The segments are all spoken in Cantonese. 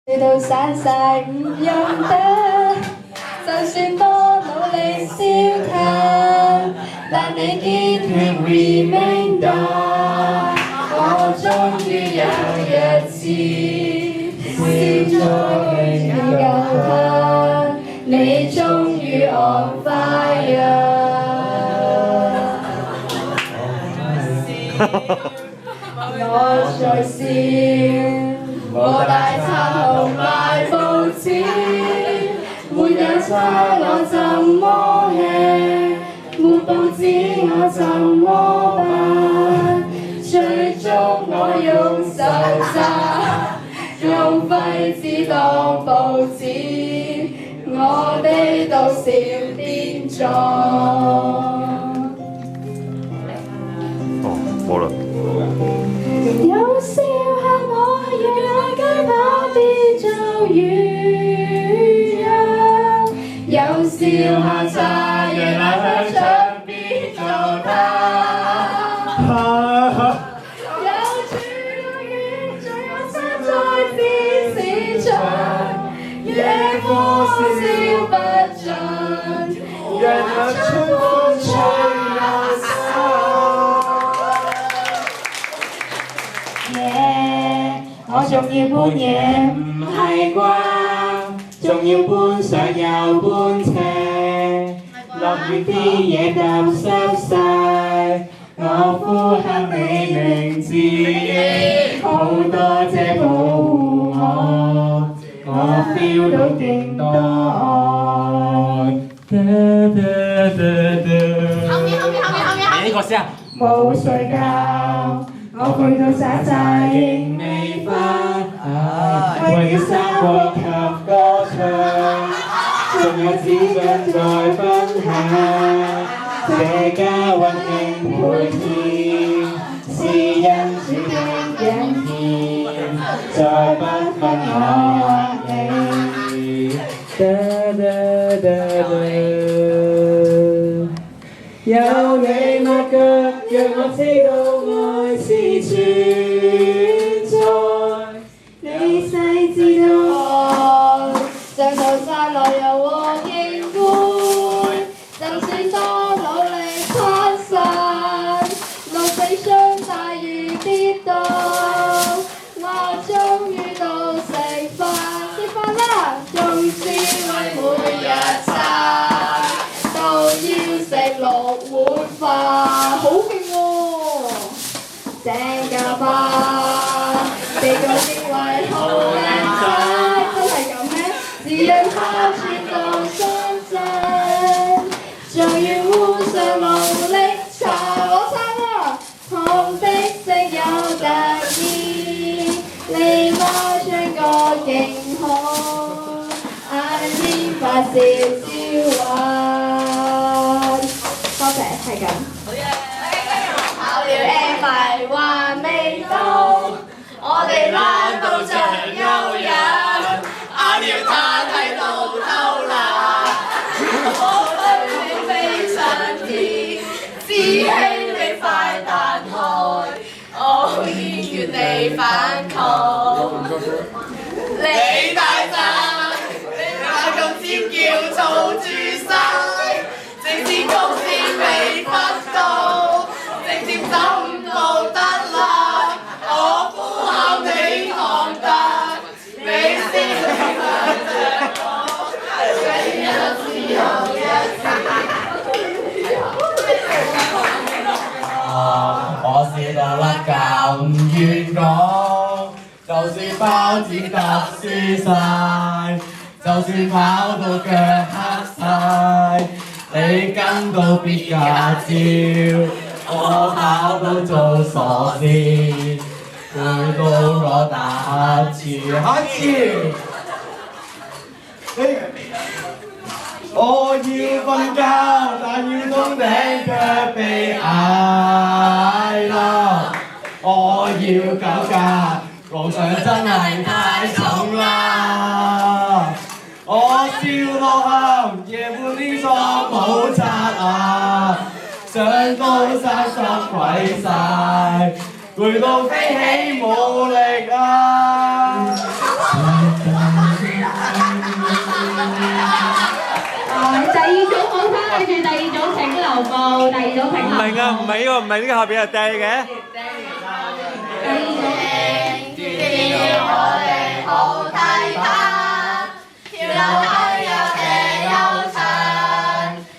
你都散晒唔用得，就算多努力消近，但你堅決 remain 得。我終於有一次笑咗你夠吞，你終於 on fire。我在笑，我大餐同埋報紙，沒有差我怎麼吃？沒報紙我怎麼辦？最終我用手揸，用廢紙當報紙，我哋都笑癲咗。冇啦。有笑下我讓眼睛跑啲做魚啊，有笑下茶讓眼向牆邊做他，有處女仲有身在電視牆，夜風笑不盡，讓那春風吹又散。我仲要搬嘢唔係啩，仲要搬上又搬斜，落雨啲嘢咁濕晒，我呼喊你名字，好多謝保護我 feel 到勁多愛。你呢個先啊！冇睡覺，我攰到散晒仍未返，為了生活及歌唱，仲有紙巾再分享，這家溫馨配天，是因主的恩典，再不分我你。有你抹腳，讓我知道愛是存在。你細緻到像頭山來由我敬杯，就算多努力攀上，路被傷大雨跌倒，我終於到食飯啦，用智慧每日餐。都要食6碗飯，好勁喎！正價飯，你個職位好靚仔，真係咁咩？只因烤串到相襯，仲要互相努力搽我餐啦，紅的色有特意，你媽唱歌勁好，眼睛發燒焦滑。多謝，係咁。考了 M 咪還未到，我哋懶到像幽人，阿廖他喺度偷懶，我對你飛上天，只希你快彈開，我已願你反抗。你大陣，你那咁尖叫嘈住晒。直至公司未分到，直接走唔到得啦。我呼喊你唐突，你先明白着我，你一次又一次。我笑到甩臼唔願講，就算包剪揼輸晒，就算跑到腳黑晒。你跟到別駕照，我跑到做傻事，攰到我打乞嗤。我要瞓覺，但要通頂卻被嗌啦。我要狗架，路上真係太重啦。我笑落喊，夜半啲妝冇擦啊，上高山濕鬼晒，攰到飛起冇力啊！第二組冇翻去住，第二組請留步，第二組請留步。唔係啊，唔係呢個，唔係呢個後邊係掟嘅。第二組。我哋好睇他，跳樓梯有斜有長，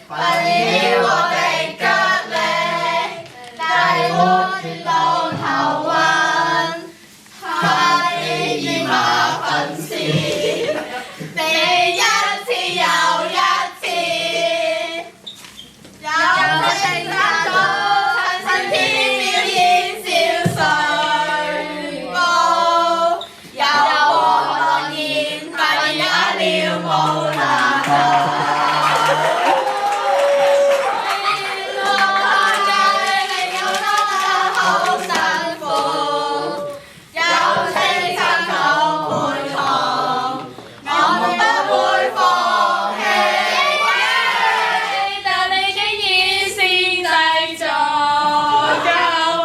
不要我哋腳力，帶我轉到頭暈，快啲與馬粉絲，你一次又一次，有情達到親身天表演小水舞。有我當然發現了無難度，我嘅另有得好辛苦，有青春好陪同，我們不會放棄，但你竟然是製造教我。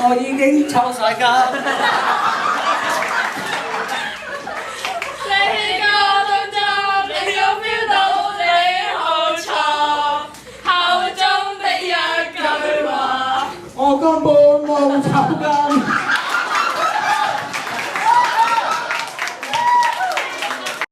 我已經抽晒㗎。你個動作令我 feel 到你好錯，口中的一句話，我根本冇抽㗎。